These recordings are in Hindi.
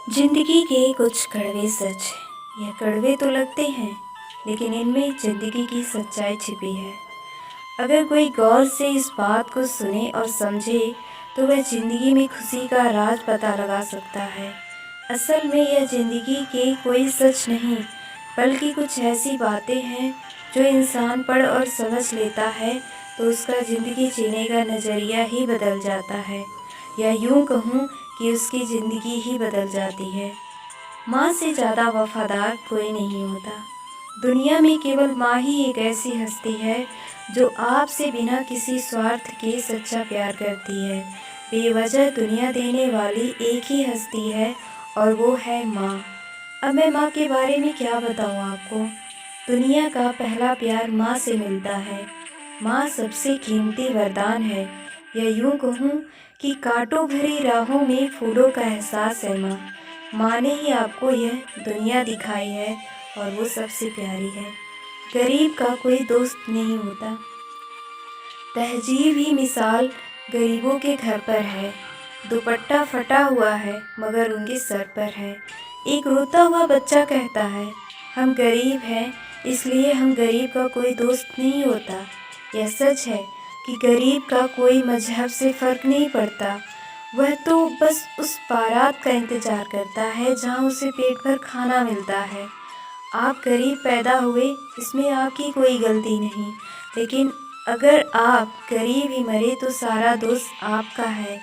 जिंदगी के कुछ कड़वे सच। यह कड़वे तो लगते हैं, लेकिन इनमें जिंदगी की सच्चाई छिपी है। अगर कोई गौर से इस बात को सुने और समझे तो वह जिंदगी में खुशी का राज पता लगा सकता है। असल में यह जिंदगी के कोई सच नहीं, बल्कि कुछ ऐसी बातें हैं जो इंसान पढ़ और समझ लेता है तो उसका ज़िंदगी जीने का नज़रिया ही बदल जाता है, या यूँ कहूँ कि उसकी ज़िंदगी ही बदल जाती है। माँ से ज़्यादा वफादार कोई नहीं होता। दुनिया में केवल माँ ही एक ऐसी हस्ती है जो आपसे बिना किसी स्वार्थ के सच्चा प्यार करती है। बेवजह दुनिया देने वाली एक ही हस्ती है और वो है माँ। अब मैं माँ के बारे में क्या बताऊँ आपको। दुनिया का पहला प्यार माँ से मिलता है। माँ सबसे कीमती वरदान है, या यूँ कहूँ कि कांटों भरी राहों में फूलों का एहसास है माँ। माँ ने ही आपको यह दुनिया दिखाई है और वो सबसे प्यारी है। गरीब का कोई दोस्त नहीं होता। तहजीब ही मिसाल गरीबों के घर पर है। दुपट्टा फटा हुआ है मगर उनके सर पर है। एक रोता हुआ बच्चा कहता है, हम गरीब हैं इसलिए हम गरीब का कोई दोस्त नहीं होता। यह सच है कि गरीब का कोई मजहब से फ़र्क नहीं पड़ता। वह तो बस उस बारात का इंतज़ार करता है जहाँ उसे पेट भर खाना मिलता है। आप गरीब पैदा हुए इसमें आपकी कोई गलती नहीं, लेकिन अगर आप गरीब ही मरे तो सारा दोष आपका है।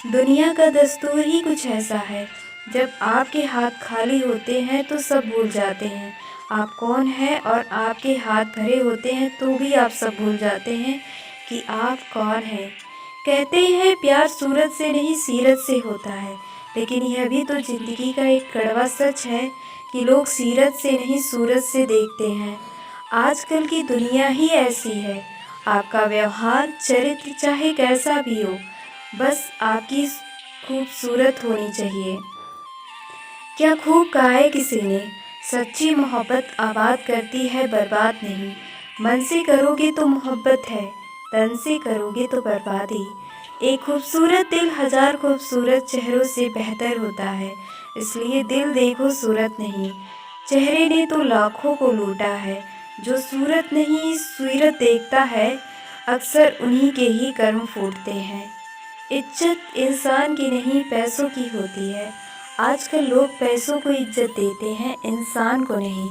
दुनिया का दस्तूर ही कुछ ऐसा है, जब आपके हाथ खाली होते हैं तो सब भूल जाते हैं आप कौन हैं, और आपके हाथ भरे होते हैं तो भी आप सब भूल जाते हैं कि आप कौन हैं। कहते हैं प्यार सूरत से नहीं सीरत से होता है, लेकिन यह भी तो ज़िंदगी का एक कड़वा सच है कि लोग सीरत से नहीं सूरत से देखते हैं। आजकल की दुनिया ही ऐसी है। आपका व्यवहार चरित्र चाहे कैसा भी हो, बस आपकी खूबसूरत होनी चाहिए। क्या खूब कहा है किसी ने, सच्ची मोहब्बत आबाद करती है बर्बाद नहीं। मन से करोगे तो मोहब्बत है, तन से करोगे तो बर्बादी। एक खूबसूरत दिल हजार खूबसूरत चेहरों से बेहतर होता है, इसलिए दिल देखो सूरत नहीं। चेहरे ने तो लाखों को लूटा है, जो सूरत नहीं सूरत देखता है, अक्सर उन्हीं के ही कर्म फूटते हैं। इज्जत इंसान की नहीं पैसों की होती है। आजकल लोग पैसों को इज्जत देते हैं, इंसान को नहीं।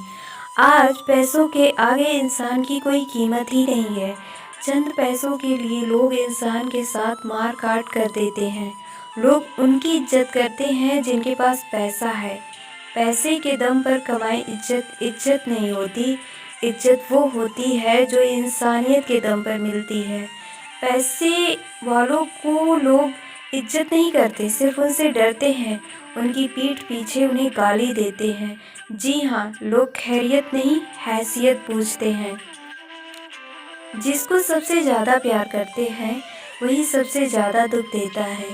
आज पैसों के आगे इंसान की कोई कीमत ही नहीं है। चंद पैसों के लिए लोग इंसान के साथ मार काट कर देते हैं। लोग उनकी इज्जत करते हैं जिनके पास पैसा है। पैसे के दम पर कमाई इज्जत इज्जत नहीं होती। इज्जत वो होती है जो इंसानियत के दम पर मिलती है। पैसे वालों को लोग इज्जत नहीं करते, सिर्फ उनसे डरते हैं, उनकी पीठ पीछे उन्हें गाली देते हैं। जी हाँ, लोग खैरियत नहीं हैसियत पूछते हैं। जिसको सबसे ज़्यादा प्यार करते हैं वही सबसे ज़्यादा दुख देता है।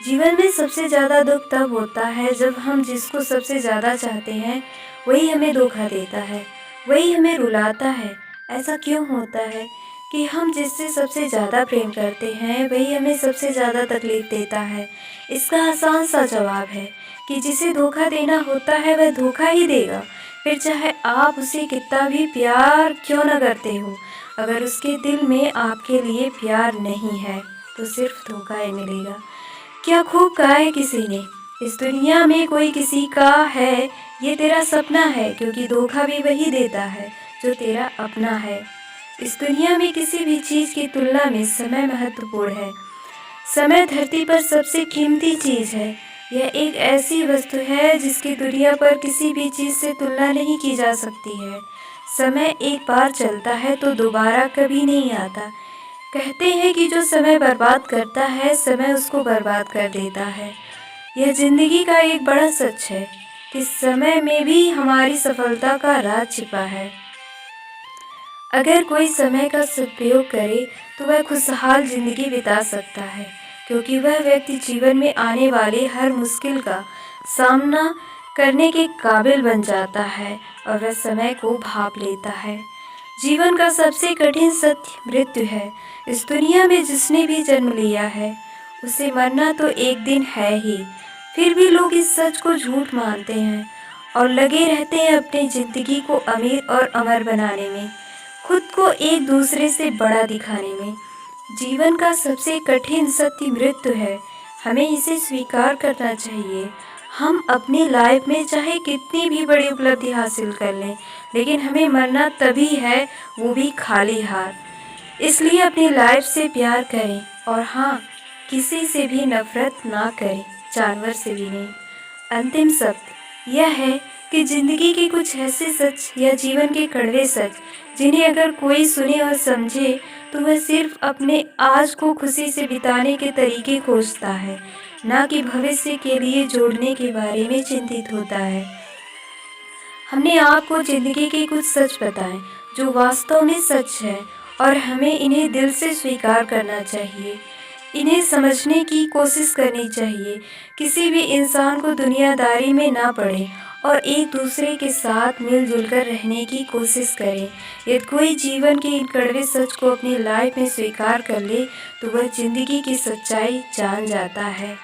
जीवन में सबसे ज़्यादा दुख तब होता है जब हम जिसको सबसे ज़्यादा चाहते हैं वही हमें धोखा देता है, वही हमें रुलाता है। ऐसा क्यों होता है कि हम जिससे सबसे ज़्यादा प्रेम करते हैं वही हमें सबसे ज़्यादा तकलीफ़ देता है? इसका आसान सा जवाब है कि जिसे धोखा देना होता है वह धोखा ही देगा, फिर चाहे आप उसे कितना भी प्यार क्यों न करते हो। अगर उसके दिल में आपके लिए प्यार नहीं है तो सिर्फ धोखा ही मिलेगा। क्या खूब कहा है किसी ने, इस दुनिया में कोई किसी का है ये तेरा सपना है, क्योंकि धोखा भी वही देता है जो तेरा अपना है। इस दुनिया में किसी भी चीज़ की तुलना में समय महत्वपूर्ण है। समय धरती पर सबसे कीमती चीज़ है। यह एक ऐसी वस्तु है जिसकी दुनिया पर किसी भी चीज़ से तुलना नहीं की जा सकती है। समय एक बार चलता है तो दोबारा कभी नहीं आता। कहते हैं कि जो समय बर्बाद करता है समय उसको बर्बाद कर देता है। यह जिंदगी का एक बड़ा सच है कि समय में भी हमारी सफलता का राज छिपा है। अगर कोई समय का सदुपयोग करे तो वह खुशहाल जिंदगी बिता सकता है, क्योंकि वह व्यक्ति जीवन में आने वाले हर मुश्किल का सामना करने के काबिल बन जाता है और वह समय को भांप लेता है। जीवन का सबसे कठिन सत्य मृत्यु है। इस दुनिया में जिसने भी जन्म लिया है उसे मरना तो एक दिन है ही। फिर भी लोग इस सच को झूठ मानते हैं और लगे रहते हैं अपनी ज़िंदगी को अमीर और अमर बनाने में, खुद को एक दूसरे से बड़ा दिखाने में। जीवन का सबसे कठिन सत्य मृत्यु है, हमें इसे स्वीकार करना चाहिए। हम अपनी लाइफ में चाहे कितनी भी बड़ी उपलब्धि हासिल कर लें, लेकिन हमें मरना तभी है, वो भी खाली हाथ। इसलिए अपनी लाइफ से प्यार करें और हाँ, किसी से भी नफरत ना करें, जानवर से भी नहीं। अंतिम सत्य यह है कि जिंदगी के कुछ ऐसे सच या जीवन के कड़वे सच जिन्हें अगर कोई सुने और समझे तो वह सिर्फ अपने आज को खुशी से बिताने के तरीके खोजता है, ना कि भविष्य के लिए जोड़ने के बारे में चिंतित होता है। हमने आपको जिंदगी के कुछ सच बताए जो वास्तव में सच है और हमें इन्हें दिल से स्वीकार करना चाहिए। इन्हें समझने की कोशिश करनी चाहिए। किसी भी इंसान को दुनियादारी में ना पड़े और एक दूसरे के साथ मिलजुल कर रहने की कोशिश करें। यदि कोई जीवन के इन कड़वे सच को अपनी लाइफ में स्वीकार कर ले तो वह जिंदगी की सच्चाई जान जाता है।